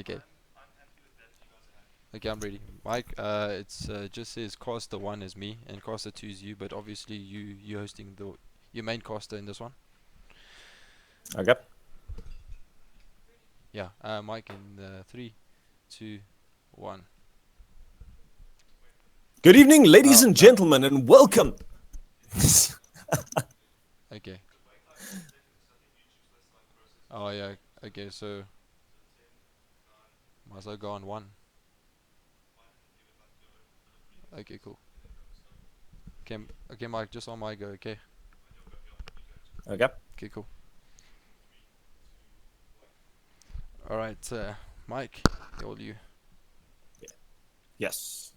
Okay. Okay, I'm ready. Mike, it's just says caster 1 is me and caster 2 is you, but obviously you hosting your main caster in this one. Okay. Yeah, Mike in 3, 2, 1. Good evening, ladies Oh, and gentlemen, and welcome. okay. Oh yeah. Okay, so might as well go on 1. Okay, cool. Okay, Mike, just on my go. Okay. Okay. Okay, cool. All right, Mike, all you. Yes.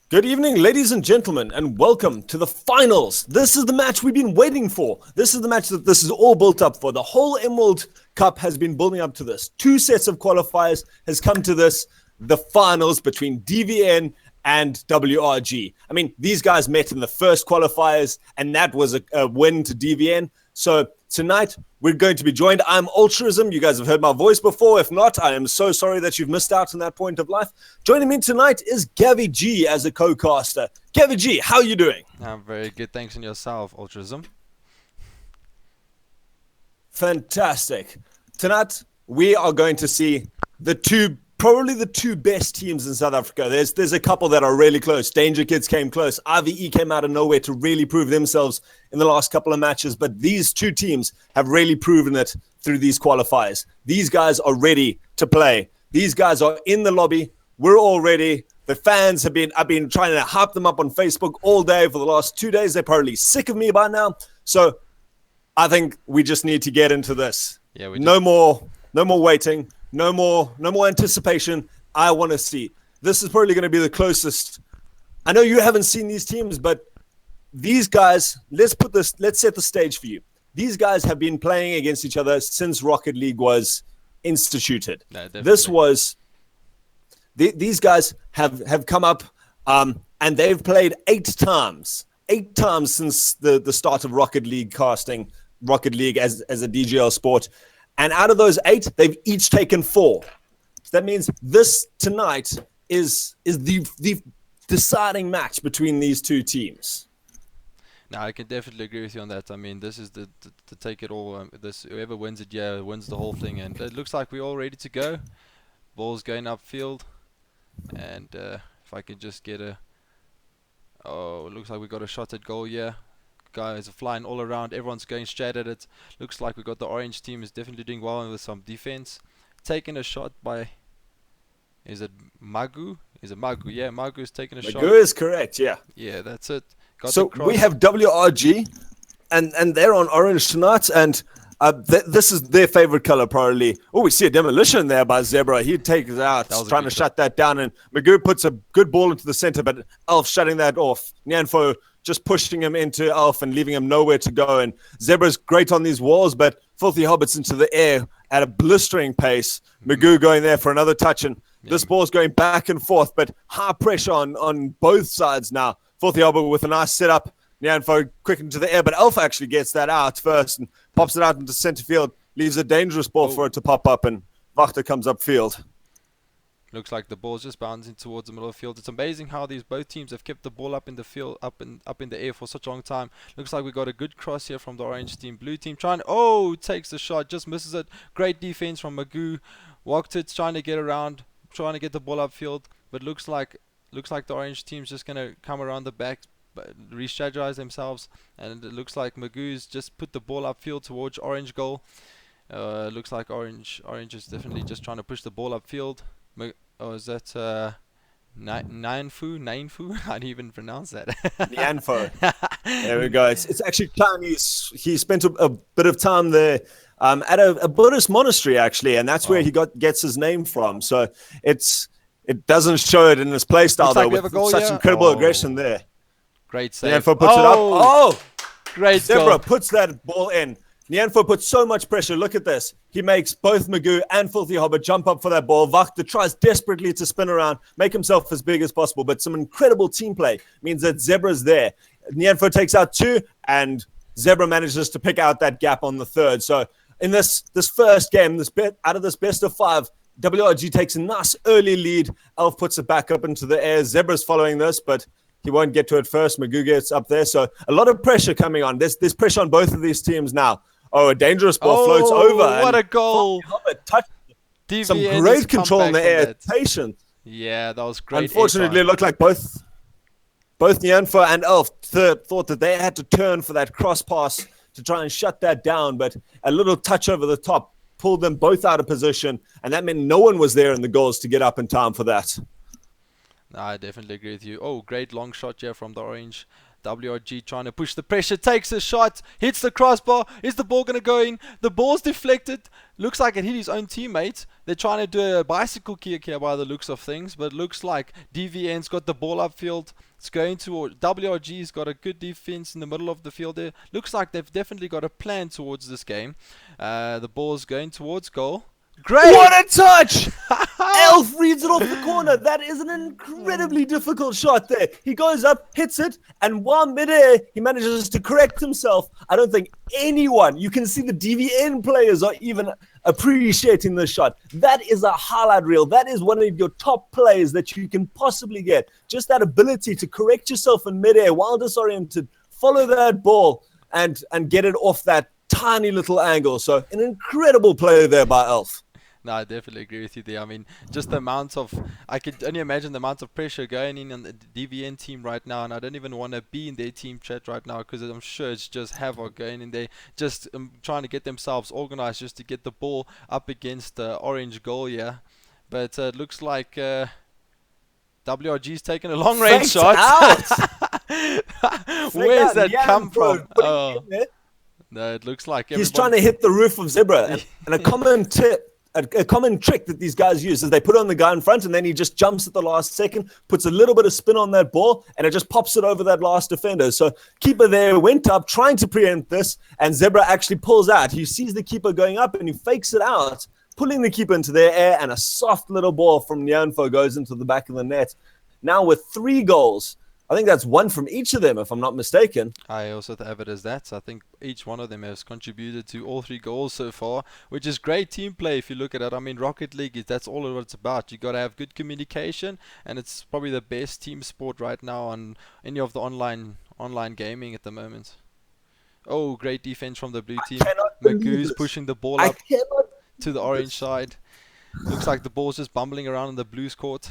Good evening, ladies and gentlemen, and welcome to the finals. This is the match we've been waiting for. This is the match that this is all built up for. The whole Emerald Cup has been building up to this. 2 sets of qualifiers has come to this, the finals between DVN and WRG. I mean, these guys met in the first qualifiers, and that was a win to DVN. So tonight, we're going to be joined. I'm Ultraism. You guys have heard my voice before. If not, I am so sorry that you've missed out on that point of life. Joining me tonight is Gavi-G as a co-caster. Gavi-G, how are you doing? I'm very good. Thanks, and yourself, Ultraism. Fantastic. Tonight, we are going to see probably the two best teams in South Africa. There's a couple that are really close. Danger Kids came close. IVE came out of nowhere to really prove themselves in the last couple of matches. But these two teams have really proven it through these qualifiers. These guys are ready to play. These guys are in the lobby. We're all ready. The fans I've been trying to hype them up on Facebook all day for the last 2 days. They're probably sick of me by now. So I think we just need to get into this. Yeah, no more waiting. No more anticipation. I want to see. This is probably going to be the closest. I know you haven't seen these teams, but these guys, let's set the stage for you. These guys have been playing against each other since Rocket League was instituted. No, these guys have come up and they've played 8 times. 8 times since the start of Rocket League casting, Rocket League as a DGL sport. And out of those 8, they've each taken 4. So that means this tonight is the deciding match between these two teams. No, I can definitely agree with you on that. I mean, this is the take it all. Whoever wins it, wins the whole thing. And it looks like we're all ready to go. Ball's going upfield, and if I can just get it looks like we got a shot at goal. Yeah. Guys are flying all around. Everyone's going straight at it. Looks like we got the orange team is definitely doing well with some defense. Taking a shot by, is it Magu? Is it Magu? Yeah, Magu is taking a shot. Magu is correct. Yeah. Yeah, that's it. So we have WRG, and they're on orange tonight, and this is their favorite color probably. Oh, we see a demolition there by Zebra. He takes it out, trying to shut that down, and Magu puts a good ball into the center, but Elf shutting that off. Nyanfo just pushing him into Elf and leaving him nowhere to go. And Zebra's great on these walls, but Filthy Hobbit's into the air at a blistering pace. Magu going there for another touch, and this ball's going back and forth, but high pressure on both sides now. Filthy Hobbit with a nice setup. Nyanfo quick into the air, but Alpha actually gets that out first and pops it out into center field, leaves a dangerous ball for it to pop up, and Wachter comes upfield. Looks like the ball's just bouncing towards the middle of the field. It's amazing how both teams have kept the ball up in the field, up in the air for such a long time. Looks like we got a good cross here from the orange team. Blue team takes the shot, just misses it. Great defense from Magu. Wachter trying to get around, trying to get the ball upfield, but looks like the orange team's just gonna come around the back, re-strategize themselves, and it looks like Magu's just put the ball upfield towards orange goal. Looks like orange is definitely just trying to push the ball upfield. Is that Nainfu? How do you even pronounce that? Nyanfo. There we go. It's actually Chinese. He spent a bit of time there at a Buddhist monastery, actually, and that's where he gets his name from. So it doesn't show it in his play style, though, with such incredible aggression there. Great save. Nyanfo puts it up. Great Zebra goal. puts that ball in. Nyanfo puts so much pressure. Look at this. He makes both Magu and Filthy Hobbit jump up for that ball. Wachter tries desperately to spin around, make himself as big as possible, but some incredible team play means that Zebra's there. Nyanfo takes out 2, and Zebra manages to pick out that gap on the 3rd. So in this first game, out of this best of 5, WRG takes a nice early lead. Elf puts it back up into the air. Zebra's following this, but he won't get to it first. Magoo gets up there. So a lot of pressure coming on. There's pressure on both of these teams now. Oh, a dangerous ball floats over. What a goal. Some great control in the air. Patient. Yeah, that was great. Unfortunately, it looked like both Nyanfo and Elf thought that they had to turn for that cross pass to try and shut that down. But a little touch over the top pulled them both out of position. And that meant no one was there in the goals to get up in time for that. I definitely agree with you. Oh, great long shot here from the orange. WRG trying to push the pressure, takes a shot, hits the crossbar. Is the ball going to go in? The ball's deflected. Looks like it hit his own teammate. They're trying to do a bicycle kick here by the looks of things, but looks like DVN's got the ball upfield. It's going toward WRG's got a good defense in the middle of the field there. Looks like they've definitely got a plan towards this game. The ball's going towards goal. Great! What a touch! Elf reads it off the corner. That is an incredibly difficult shot there. He goes up, hits it, and while midair, he manages to correct himself. I don't think anyone, you can see the DVN players are even appreciating this shot. That is a highlight reel. That is one of your top plays that you can possibly get. Just that ability to correct yourself in midair while disoriented, follow that ball, and get it off that tiny little angle. So an incredible play there by Elf. No, I definitely agree with you there. I mean, just the amount of, I could only imagine the amount of pressure going in on the DVN team right now, and I don't even want to be in their team chat right now because I'm sure it's just havoc going in there, just trying to get themselves organized just to get the ball up against the orange goal here. But it looks like WRG's taking a long range shot. Where's that come from? Oh. No, it looks like he's trying to hit the roof of Zebra. And a common tip, a common trick that these guys use is they put on the guy in front and then he just jumps at the last second, puts a little bit of spin on that ball, and it just pops it over that last defender. So keeper there went up trying to preempt this, and Zebra actually pulls out. He sees the keeper going up and he fakes it out, pulling the keeper into their air, and a soft little ball from Nyanfo goes into the back of the net. Now with 3 goals. I think that's 1 from each of them, if I'm not mistaken. I also have it as that. So I think each one of them has contributed to all 3 goals so far, which is great team play if you look at it. I mean, Rocket League, that's all what it's about. You got to have good communication, and it's probably the best team sport right now on any of the online gaming at the moment. Oh, great defense from the blue team. Magoo's pushing the ball up to the orange side. Looks like the ball's just bumbling around in the blues court.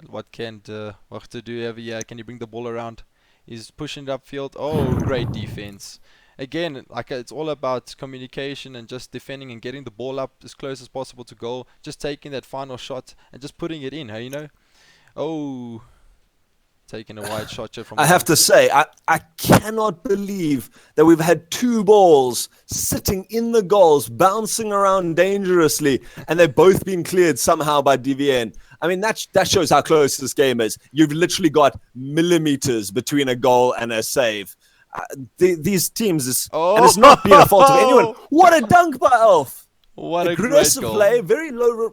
What can Wachter do over here? Can he bring the ball around? He's pushing it upfield. Oh, great defense. Again, like it's all about communication and just defending and getting the ball up as close as possible to goal. Just taking that final shot and just putting it in, hey, you know? Oh, taking a wide shot here from... I have to say, I cannot believe that we've had 2 balls sitting in the goals, bouncing around dangerously, and they've both been cleared somehow by DVN. I mean, that shows how close this game is. You've literally got millimeters between a goal and a save. These teams, and it's not being a fault of anyone. What a dunk by Elf! What a aggressive great goal. Play, very low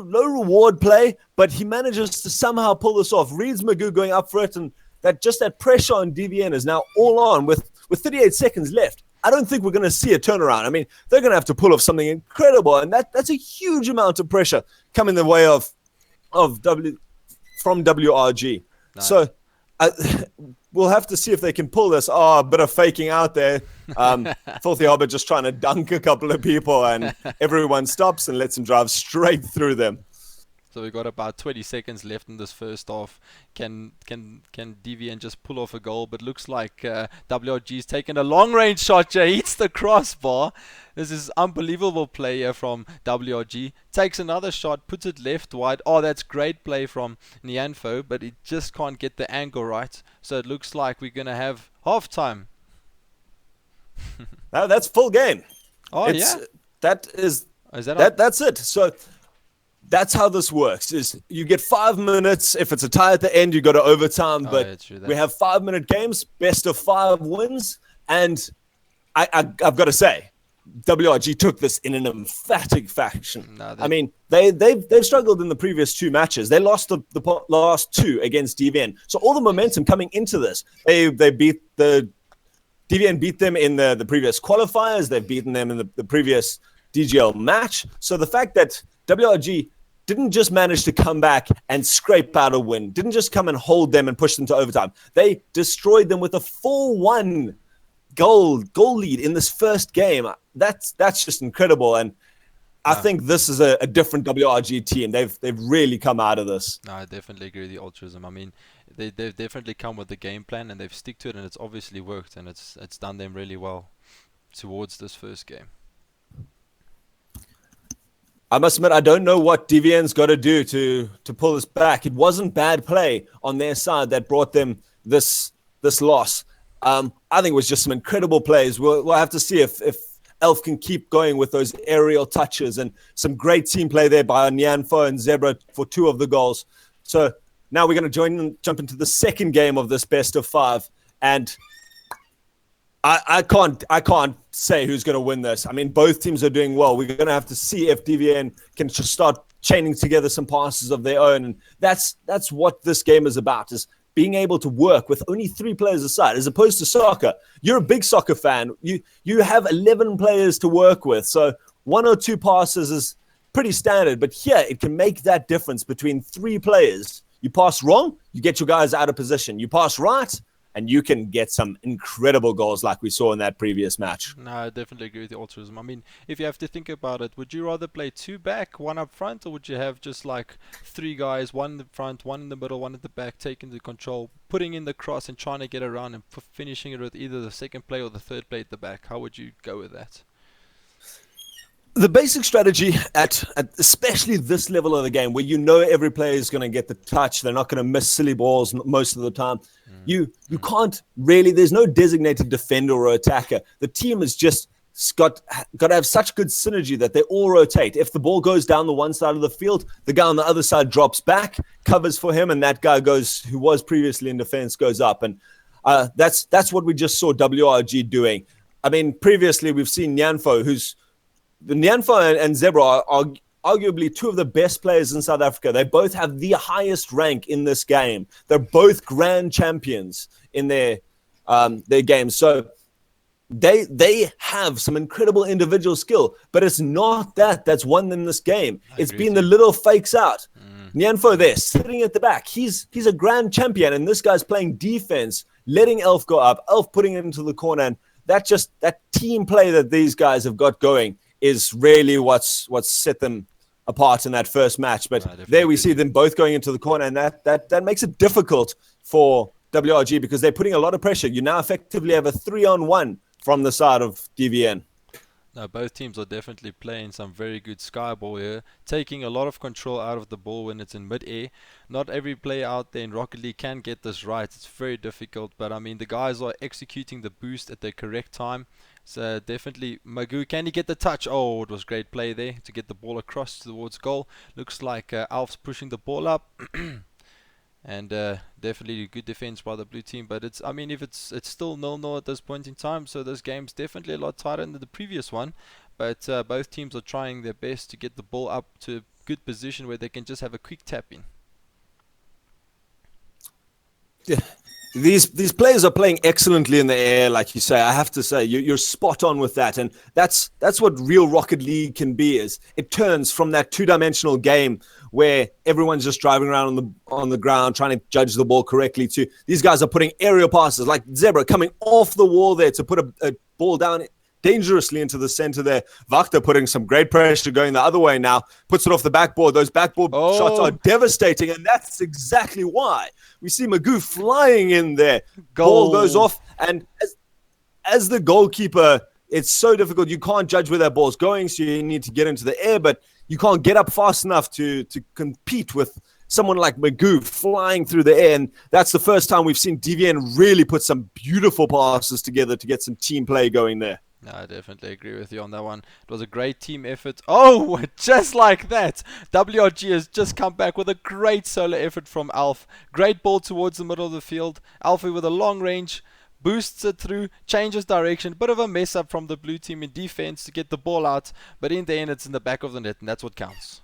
reward play, but he manages to somehow pull this off. Reads Magoo going up for it, and that pressure on DVN is now all on with 38 seconds left. I don't think we're going to see a turnaround. I mean, they're going to have to pull off something incredible, and that's a huge amount of pressure coming the way from WRG. Nice. So we'll have to see if they can pull this. Oh, a bit of faking out there. Filthy Hobbit just trying to dunk a couple of people, and everyone stops and lets him drive straight through them. So we've got about 20 seconds left in this first half. Can DVN just pull off a goal? But looks like WRG's taken a long-range shot here. Hits the crossbar. This is unbelievable play here from WRG. Takes another shot, puts it left wide. Oh, that's great play from Nyanfo, but it just can't get the angle right. So it looks like we're going to have half-time. Now that's full game. Oh, yeah? That's it. So... that's how this works, is you get 5 minutes. If it's a tie at the end, you go to overtime. But we have 5-minute games, best of 5 wins. And I've got to say, WRG took this in an emphatic fashion. I mean, they've struggled in the previous 2 matches. They lost the last 2 against DVN. So all the momentum coming into this, they beat the DVN beat them in the previous qualifiers. They've beaten them in the previous DGL match. So the fact that WRG didn't just manage to come back and scrape out a win, didn't just come and hold them and push them to overtime. They destroyed them with a 4-1 goal lead in this first game. That's just incredible. And I think this is a different WRG team. They've really come out of this. No, I definitely agree with the altruism. I mean, they've definitely come with the game plan and they've stick to it, and it's obviously worked, and it's done them really well towards this first game. I must admit, I don't know what DVN's got to do to pull this back. It wasn't bad play on their side that brought them this loss. I think it was just some incredible plays. We'll have to see if Elf can keep going with those aerial touches, and some great team play there by Nyanfo and Zebra for 2 of the goals. So now we're going to jump into the second game of this best of 5, and I can't say who's going to win this. I mean, both teams are doing well. We're going to have to see if DVN can just start chaining together some passes of their own, and that's what this game is about, is being able to work with only 3 players aside, as opposed to soccer. You're a big soccer fan. You have 11 players to work with, so 1 or 2 passes is pretty standard. But here, it can make that difference between 3 players. You pass wrong, you get your guys out of position. You pass right, and you can get some incredible goals like we saw in that previous match. No, I definitely agree with the altruism. I mean, if you have to think about it, would you rather play 2 back, 1 up front, or would you have just like 3 guys, 1 in the front, 1 in the middle, 1 at the back, taking the control, putting in the cross and trying to get around and finishing it with either the second play or the third play at the back? How would you go with that? The basic strategy at especially this level of the game, where you know every player is going to get the touch, they're not going to miss silly balls most of the time. You can't really, there's no designated defender or attacker. The team has just got to have such good synergy that they all rotate. If the ball goes down the one side of the field, the guy on the other side drops back, covers for him, and that guy who was previously in defense goes up. And that's what we just saw WRG doing. I mean, previously we've seen Nyanfo, Nyanfo and Zebra are arguably 2 of the best players in South Africa. They both have the highest rank in this game. They're both grand champions in their games. So they have some incredible individual skill, but it's not that's won them this game. It's been the little fakes out. Nyanfo there, sitting at the back. He's a grand champion, and this guy's playing defense, letting Elf go up, Elf putting it into the corner, and that team play that these guys have got going is really what's set them apart in that first match. But there we see them both going into the corner, and that makes it difficult for WRG because they're putting a lot of pressure. You now effectively have a 3-on-1 from the side of DVN. No, both teams are definitely playing some very good skyball here, taking a lot of control out of the ball when it's in mid-air. Not every player out there in Rocket League can get this right. It's very difficult, but I mean, the guys are executing the boost at the correct time. So definitely, Magoo, can he get the touch? Oh, it was great play there to get the ball across towards goal. Looks like Alf's pushing the ball up. And definitely good defense by the blue team, but it's if it's still 0-0 at this point in time, so this game's definitely a lot tighter than the previous one, but both teams are trying their best to get the ball up to a good position where they can just have a quick tap in. Yeah. These players are playing excellently in the air, like you say. I have to say, you're spot on with that, and that's what real Rocket League can be. Is it turns from that 2-dimensional game where everyone's just driving around on the ground trying to judge the ball correctly to these guys are putting aerial passes, like Zebra coming off the wall there to put a ball down dangerously into the center there. Vakta putting some great pressure going the other way now, puts it off the backboard. Those backboard shots are devastating, and that's exactly why we see Magoo flying in there. Ball goes off, and as the goalkeeper, it's so difficult. You can't judge where that ball's going, so you need to get into the air, but you can't get up fast enough to compete with someone like Magoo flying through the air. And that's the first time we've seen DVN really put some beautiful passes together to get some team play going there. No, I definitely agree with you on that one. It was a great team effort. Oh, just like that. WRG has just come back with a great solo effort from Alf. Great ball towards the middle of the field. Alfie with a long range, boosts it through, changes direction. Bit of a mess up from the blue team in defense to get the ball out. But in the end, it's in the back of the net, and that's what counts.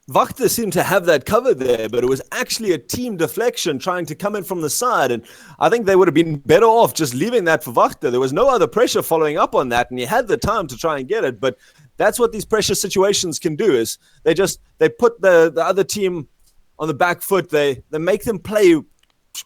Wachter seemed to have that covered there, but it was actually a team deflection trying to come in from the side. And I think they would have been better off just leaving that for Wachter. There was no other pressure following up on that, and he had the time to try and get it. But that's what these pressure situations can do, is they put the other team on the back foot. They make them play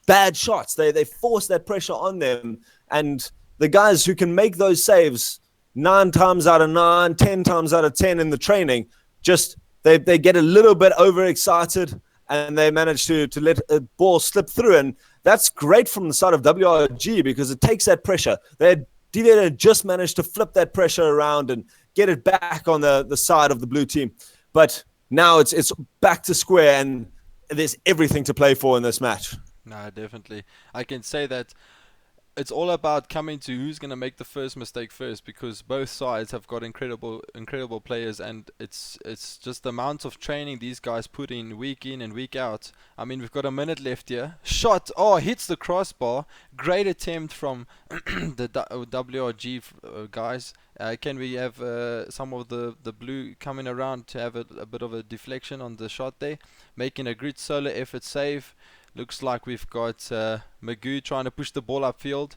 bad shots. They force that pressure on them. And the guys who can make those saves 9 times out of 9, 10 times out of 10 in the training, just they get a little bit overexcited and they manage to let a ball slip through. And that's great from the side of WRG because it takes that pressure. DVN had just managed to flip that pressure around and get it back on the side of the blue team. But now it's back to square and there's everything to play for in this match. No, definitely. I can say that it's all about coming to who's going to make the first mistake first, because both sides have got incredible players, and it's just the amount of training these guys put in and week out. I mean, we've got a minute left here. Shot, hits the crossbar. Great attempt from the WRG guys. Can we have some of the blue coming around to have a bit of a deflection on the shot there, making a great solo effort save. Looks like we've got Magoo trying to push the ball upfield.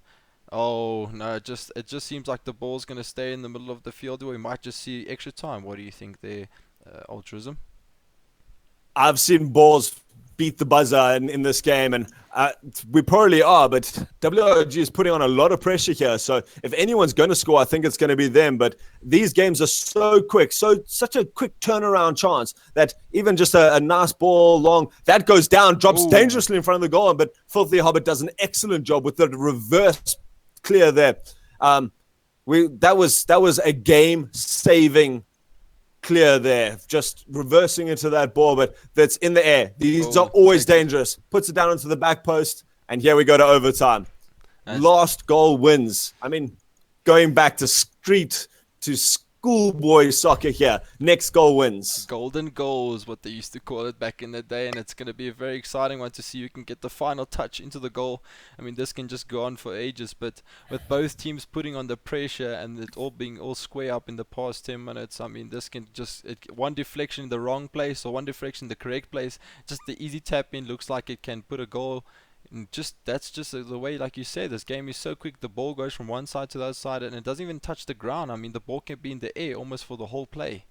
Oh no, it just seems like the ball's going to stay in the middle of the field, or we might just see extra time. What do you think there, Altruism? I've seen balls beat the buzzer in this game, and we probably are, but WRG is putting on a lot of pressure here. So if anyone's going to score, I think it's going to be them. But these games are so quick, such a quick turnaround chance that even just a nice ball long, that goes down, drops dangerously in front of the goal. But Filthy Hobbit does an excellent job with the reverse clear there. That was a game-saving clear there, just reversing into that ball, but that's in the air. These are always dangerous. Puts it down onto the back post, and here we go to overtime. Last goal wins. I mean, going back to schoolboy soccer here. Next goal wins. Golden goal is what they used to call it back in the day, and it's going to be a very exciting one to see who can get the final touch into the goal. I mean, this can just go on for ages, but with both teams putting on the pressure and it all being all square up in the past 10 minutes, I mean, this can just, one deflection in the wrong place or one deflection in the correct place, just the easy tap in looks like it can put a goal. And that's just the way, like you say, this game is so quick. The ball goes from one side to the other side, and it doesn't even touch the ground. I mean, the ball can be in the air almost for the whole play.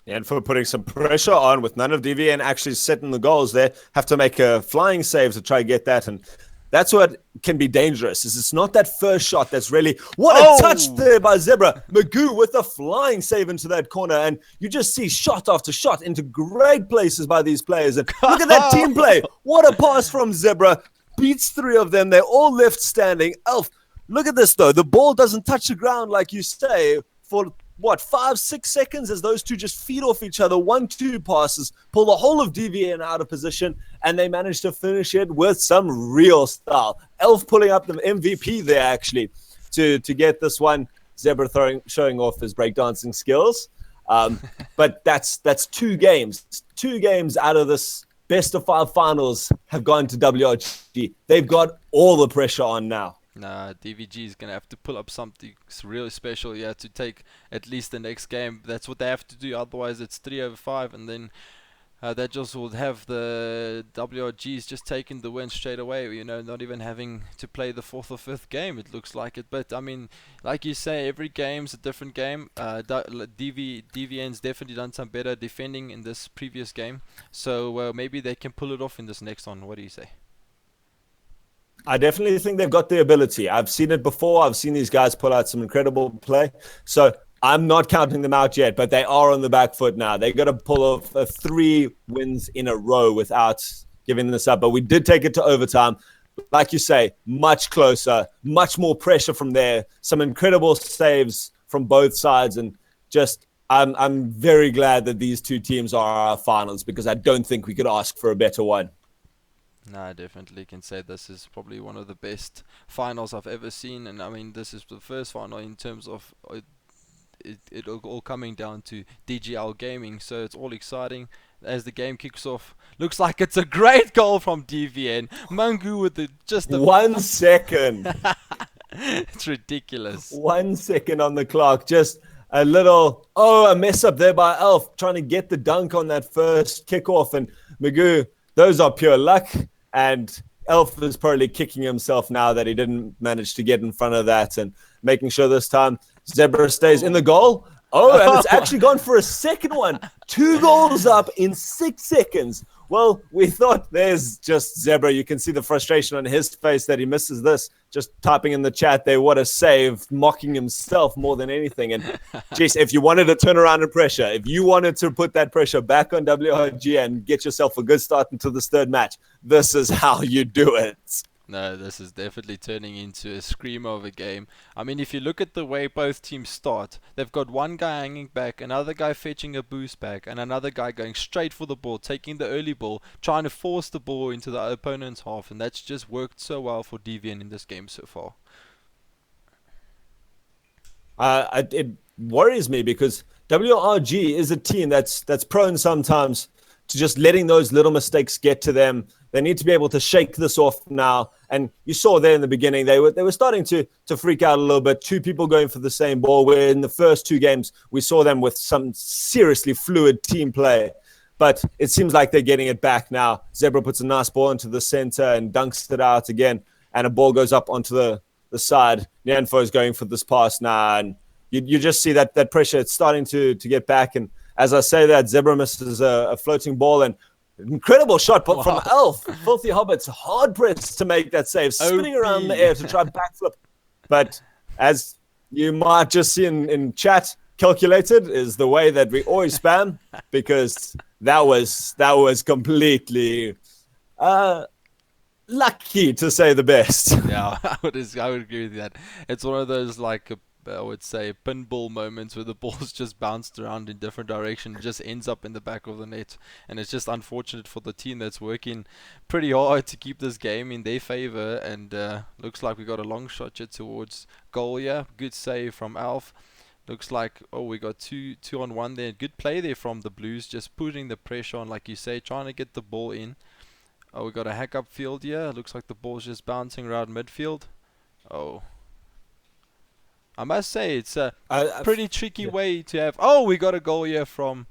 And for putting some pressure on, with none of DVN actually setting the goals, they have to make a flying save to try and get that. And that's what can be dangerous, is it's not that first shot that's really... What a touch there by Zebra. Magoo with a flying save into that corner. And you just see shot after shot into great places by these players. And look at that team play. What a pass from Zebra. Beats 3 of them. They're all left standing. Elf, look at this, though. The ball doesn't touch the ground, like you say, for... 5-6 seconds as those two just feed off each other. 1-2 passes, pull the whole of DVN out of position, and they manage to finish it with some real style. Elf pulling up the MVP there, actually, to get this one. Zebra showing off his breakdancing skills. But that's 2 games. 2 games out of this best of 5 finals have gone to WRG. They've got all the pressure on now. Nah, DVG is going to have to pull up something really special to take at least the next game. That's what they have to do, otherwise it's 3/5, and then that just will have the WRGs just taking the win straight away, not even having to play the 4th or 5th game, it looks like it. But I mean, like you say, every game's a different game. DVN's definitely done some better defending in this previous game, so maybe they can pull it off in this next one. What do you say? I definitely think they've got the ability. I've seen it before. I've seen these guys pull out some incredible play. So I'm not counting them out yet, but they are on the back foot now. They've got to pull off 3 wins in a row without giving this up. But we did take it to overtime. Like you say, much closer, much more pressure from there. Some incredible saves from both sides. And just, I'm very glad that these 2 teams are our finals, because I don't think we could ask for a better one. No, I definitely can say this is probably one of the best finals I've ever seen, and I mean, this is the first final in terms of it all coming down to DGL gaming, so it's all exciting as the game kicks off. Looks like it's a great goal from DVN. Mangu with just 1 second. It's ridiculous. 1 second on the clock. Just a mess up there by Elf, trying to get the dunk on that first kickoff. And Magoo, those are pure luck. And Elf is probably kicking himself now that he didn't manage to get in front of that and making sure this time Zebra stays in the goal. Oh, and it's actually gone for a second one. 2 goals up in 6 seconds. Well, we thought there's just Zebra. You can see the frustration on his face that he misses this. Just typing in the chat there, what a save, mocking himself more than anything. And, geez, if you wanted to turn around and pressure, if you wanted to put that pressure back on WRG and get yourself a good start into this third match, this is how you do it. No, this is definitely turning into a screamer of a game. I mean, if you look at the way both teams start, they've got one guy hanging back, another guy fetching a boost back, and another guy going straight for the ball, taking the early ball, trying to force the ball into the opponent's half, and that's just worked so well for DVN in this game so far. It worries me because WRG is a team that's prone sometimes to just letting those little mistakes get to them. They need to be able to shake this off now. And you saw there in the beginning, they were starting to freak out a little bit. 2 people going for the same ball, where in the first 2 games, we saw them with some seriously fluid team play. But it seems like they're getting it back now. Zebra puts a nice ball into the center and dunks it out again. And a ball goes up onto the side. Nyanfo is going for this pass now. And you just see that pressure. It's starting to get back. And as I say that, Zebra misses a floating ball, and incredible shot from Elf. Filthy Hobbit's hard pressed to make that save, spinning around the air to try backflip. But as you might just see in chat, calculated is the way that we always spam, because that was completely lucky, to say the best. Yeah, I would agree with that. It's one of those, like, I would say, pinball moments where the ball's just bounced around in different directions, just ends up in the back of the net. And it's just unfortunate for the team that's working pretty hard to keep this game in their favor. And looks like we got a long shot here towards goal here. Good save from Alf. Looks like, we got two on one there. Good play there from the Blues, just putting the pressure on, like you say, trying to get the ball in. We got a hack up field here. Looks like the ball's just bouncing around midfield. I must say, it's a pretty tricky way to have. We got a goal here from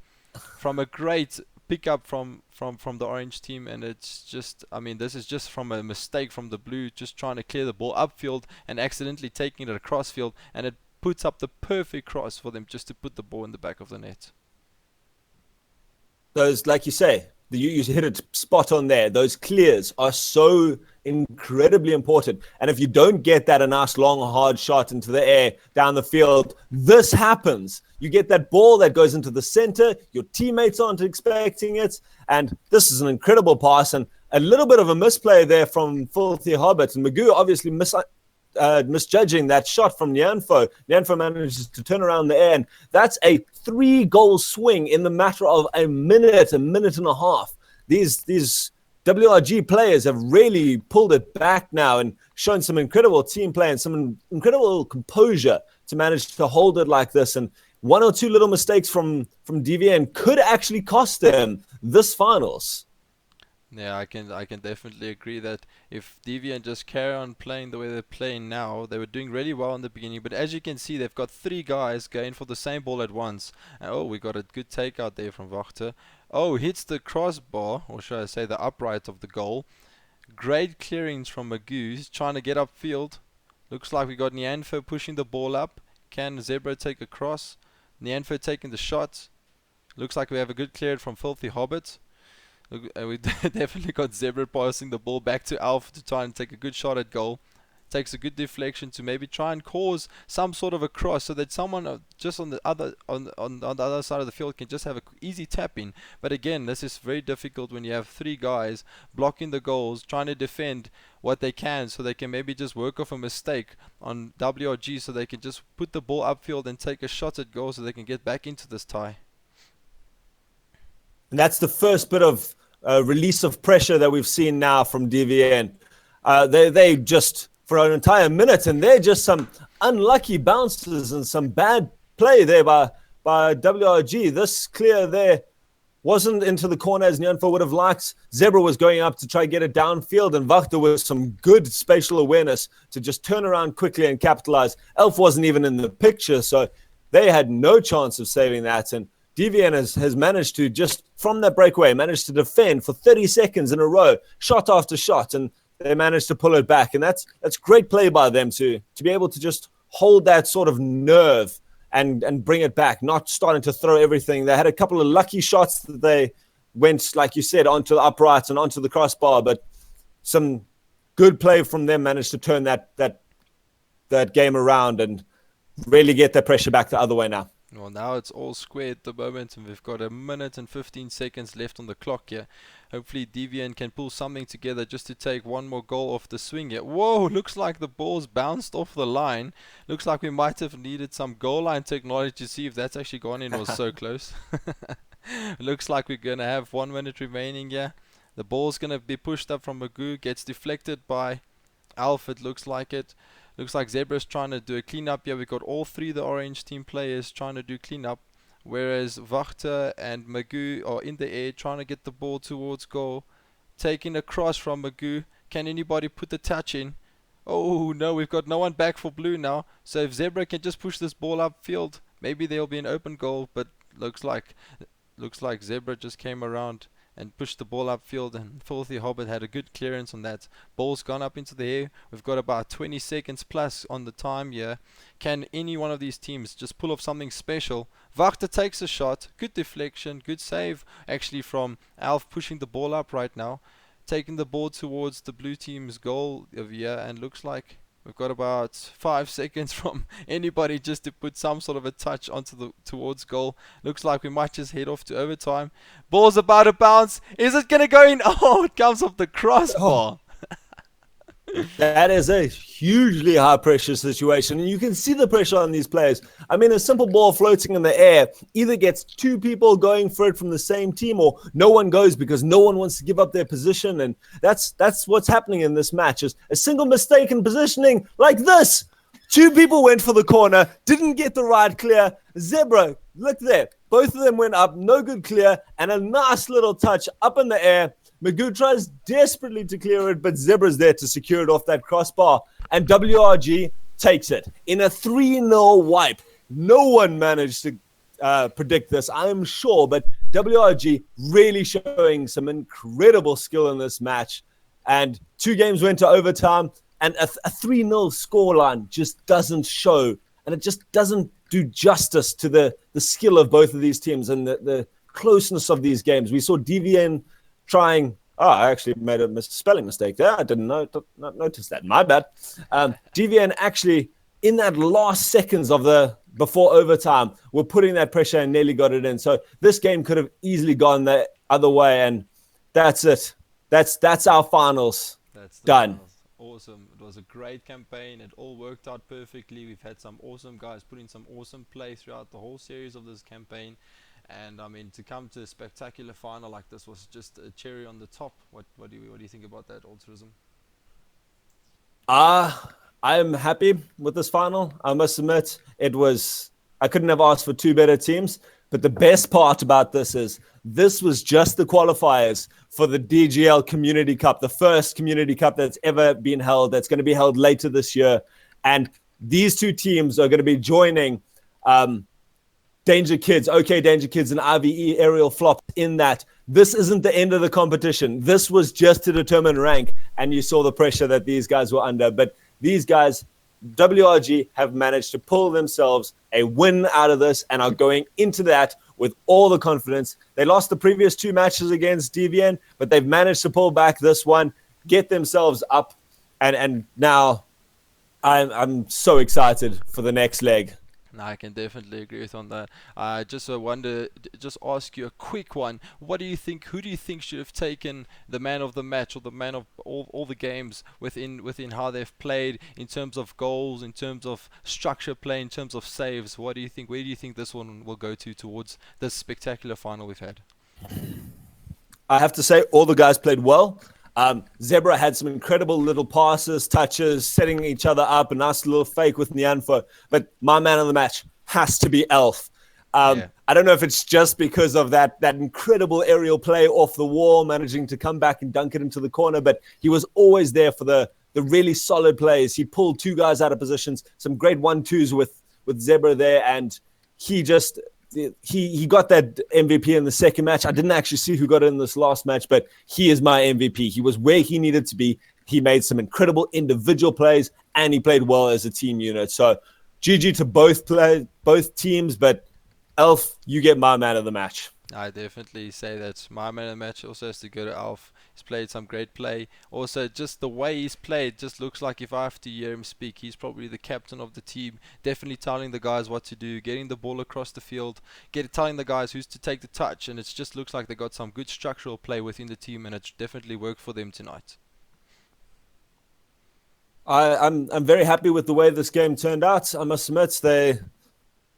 a great pickup from the orange team, and it's just, I mean, this is just from a mistake from the blue, just trying to clear the ball upfield and accidentally taking it across field, and it puts up the perfect cross for them just to put the ball in the back of the net. Those, like you say, you hit it spot on there. Those clears are so incredibly important. And if you don't get that a nice long hard shot into the air down the field, this happens. You get that ball that goes into the center, your teammates aren't expecting it, and this is an incredible pass, and a little bit of a misplay there from Filthy Hobbit, and Magoo obviously misjudging that shot from Nyanfo. Nyanfo manages to turn around the air, and that's a 3-goal swing in the matter of a minute and a half. These WRG players have really pulled it back now and shown some incredible team play and some incredible composure to manage to hold it like this. And 1 or 2 little mistakes from DVN could actually cost them this finals. Yeah, I can definitely agree that if DVN just carry on playing the way they're playing now, they were doing really well in the beginning, but as you can see, they've got 3 guys going for the same ball at once. And, we got a good takeout there from Wachter. Hits the crossbar, or should I say the upright of the goal. Great clearings from Magoo. He's trying to get upfield. Looks like we got Nyanfo pushing the ball up. Can Zebra take a cross? Nyanfo taking the shot. Looks like we have a good clear from Filthy Hobbit. We definitely got Zebra passing the ball back to Alf to try and take a good shot at goal. Takes a good deflection to maybe try and cause some sort of a cross so that someone just on the other side of the field can just have an easy tap in. But again, this is very difficult when you have 3 guys blocking the goals, trying to defend what they can, so they can maybe just work off a mistake on WRG, so they can just put the ball upfield and take a shot at goal, so they can get back into this tie. And that's the first bit of release of pressure that we've seen now from DVN. They just, for an entire minute, and they're just some unlucky bounces and some bad play there by WRG. This clear there wasn't into the corner as Nyanfo would have liked. Zebra was going up to try to get it downfield, and Wachter with some good spatial awareness to just turn around quickly and capitalize. Elf wasn't even in the picture, so they had no chance of saving that. And DVN has managed to, just from that breakaway, managed to defend for 30 seconds in a row, shot after shot, and they managed to pull it back. And that's great play by them to be able to just hold that sort of nerve and bring it back, not starting to throw everything. They had a couple of lucky shots that they went, like you said, onto the uprights and onto the crossbar, but some good play from them managed to turn that game around and really get their pressure back the other way now. Well, now it's all square at the moment, and we've got 1 minute and 15 seconds left on the clock here. Hopefully DVN can pull something together just to take one more goal off the swing here. Whoa, looks like the ball's bounced off the line. Looks like we might have needed some goal line technology to see if that's actually gone in. It was so close. Looks like we're going to have 1 minute remaining here. The ball's going to be pushed up from Magoo, gets deflected by Alf, it looks like it. Looks like Zebra's trying to do a cleanup here. We've got all three of the orange team players trying to do cleanup, whereas Wachter and Magoo are in the air trying to get the ball towards goal. Taking a cross from Magoo. Can anybody put the touch in? Oh no, we've got no one back for blue now. So if Zebra can just push this ball upfield, maybe there'll be an open goal. But looks like Zebra just came around and pushed the ball upfield, and Filthy Hobbit had a good clearance on that. Ball's gone up into the air. We've got about 20 seconds plus on the time here. Can any one of these teams just pull off something special? Wachter takes a shot. Good deflection. Good save actually from Alf, pushing the ball up right now. Taking the ball towards the blue team's goal of here, and looks like we've got about 5 seconds from anybody just to put some sort of a touch onto towards goal. Looks like we might just head off to overtime. Ball's about to bounce. Is it going to go in? Oh, it comes off the crossbar. That is a hugely high pressure situation, and you can see the pressure on these players. I mean, a simple ball floating in the air either gets two people going for it from the same team, or no one goes because no one wants to give up their position. And that's what's happening in this match, is a single mistake in positioning like this. Two people went for the corner, didn't get the right clear. Zebra, look there, both of them went up, no good clear, and a nice little touch up in the air. Magoo tries desperately to clear it, but Zebra's there to secure it off that crossbar. And WRG takes it in a 3-0 wipe. No one managed to predict this, I'm sure, but WRG really showing some incredible skill in this match. And 2 games went to overtime, and a 3-0 scoreline just doesn't show, and it just doesn't do justice to the skill of both of these teams and the closeness of these games. We saw DVN trying. Oh, I actually made a spelling mistake there. I didn't not notice that. My bad. DVN actually, in that last seconds of before overtime, were putting that pressure and nearly got it in. So this game could have easily gone the other way, and that's it. That's our finals. That's done. Finals. Awesome. It was a great campaign. It all worked out perfectly. We've had some awesome guys put in some awesome play throughout the whole series of this campaign. And I mean, to come to a spectacular final like this was just a cherry on the top. What do you think about that, Altruism? I'm happy with this final. I must admit, I couldn't have asked for 2 better teams. But the best part about this was just the qualifiers for the DGL Community Cup, the first Community Cup that's ever been held. That's going to be held later this year, and these 2 teams are going to be joining. Danger Kids, Danger Kids, and RVE Aerial Flop in that. This isn't the end of the competition. This was just to determine rank, and you saw the pressure that these guys were under. But these guys, WRG, have managed to pull themselves a win out of this and are going into that with all the confidence. They lost the previous 2 matches against DVN, but they've managed to pull back this one, get themselves up, and now I'm so excited for the next leg. No, I can definitely agree with on that. I just wonder, just ask you a quick one. What do you think? Who do you think should have taken the man of the match or the man of all the games within how they've played in terms of goals, in terms of structure play, in terms of saves? What do you think? Where do you think this one will go towards this spectacular final we've had? I have to say, all the guys played well. Zebra had some incredible little passes, touches, setting each other up, a nice little fake with Nyanfo. But my man of the match has to be Elf. I don't know if it's just because of that incredible aerial play off the wall, managing to come back and dunk it into the corner, but he was always there for the really solid plays. He pulled 2 guys out of positions, some great 1-2s with Zebra there, and he just he got that MVP in the second match. I didn't actually see who got it in this last match, but he is my MVP. He was where he needed to be. He made some incredible individual plays, and he played well as a team unit. So GG to both teams, but Elf, you get my man of the match. I definitely say that my man of the match also has to go to Alf. He's played some great play. Also, just the way he's played just looks like, if I have to hear him speak, he's probably the captain of the team. Definitely telling the guys what to do, getting the ball across the field, telling the guys who's to take the touch, and it just looks like they got some good structural play within the team, and it's definitely worked for them tonight. I'm very happy with the way this game turned out. I must admit,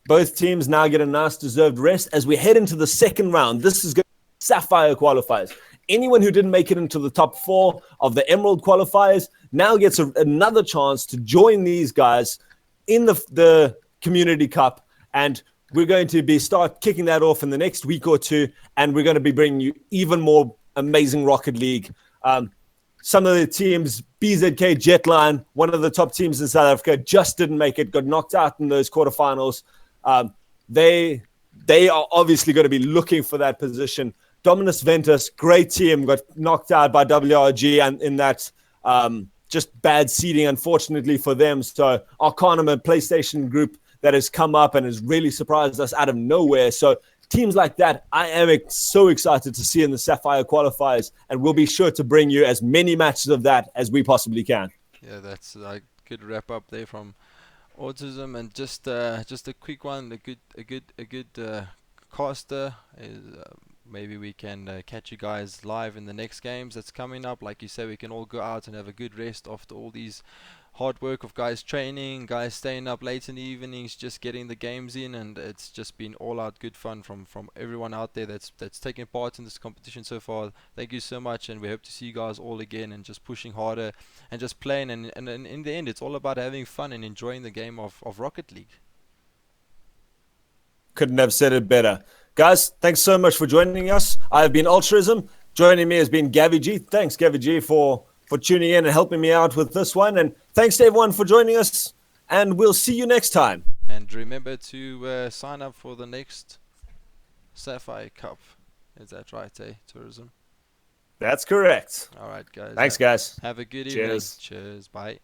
both teams now get a nice deserved rest as we head into the second round. This is going to be Sapphire qualifiers. Anyone who didn't make it into the top 4 of the Emerald qualifiers now gets another chance to join these guys in the Community Cup. And we're going to start kicking that off in the next week or two. And we're going to be bringing you even more amazing Rocket League. Some of the teams, BZK Jetline, one of the top teams in South Africa, just didn't make it, got knocked out in those quarterfinals. They are obviously going to be looking for that position. Dominus Ventus, great team, got knocked out by WRG and in that just bad seeding, unfortunately for them. So Arcanum, a PlayStation group that has come up and has really surprised us out of nowhere. So teams like that, I am so excited to see in the Sapphire qualifiers, and we'll be sure to bring you as many matches of that as we possibly can. Yeah, that's a good wrap up there from Autism. And just a quick one, a good caster is maybe we can catch you guys live in the next games that's coming up. Like you said, we can all go out and have a good rest after all these hard work of guys training, guys staying up late in the evenings, just getting the games in, and it's just been all out good fun from everyone out there that's taken part in this competition so far. Thank you so much, and we hope to see you guys all again and just pushing harder and just playing, and in the end it's all about having fun and enjoying the game of Rocket League. Couldn't have said it better. Guys, thanks so much for joining us. I've been Altruism. Joining me has been Gavi-G. Thanks, Gavi-G, for tuning in and helping me out with this one. And thanks to everyone for joining us. And we'll see you next time. And remember to sign up for the next Sapphire Cup. Is that right, Tourism? That's correct. All right, guys. Thanks, guys. Have a good Cheers. evening. Cheers. Bye.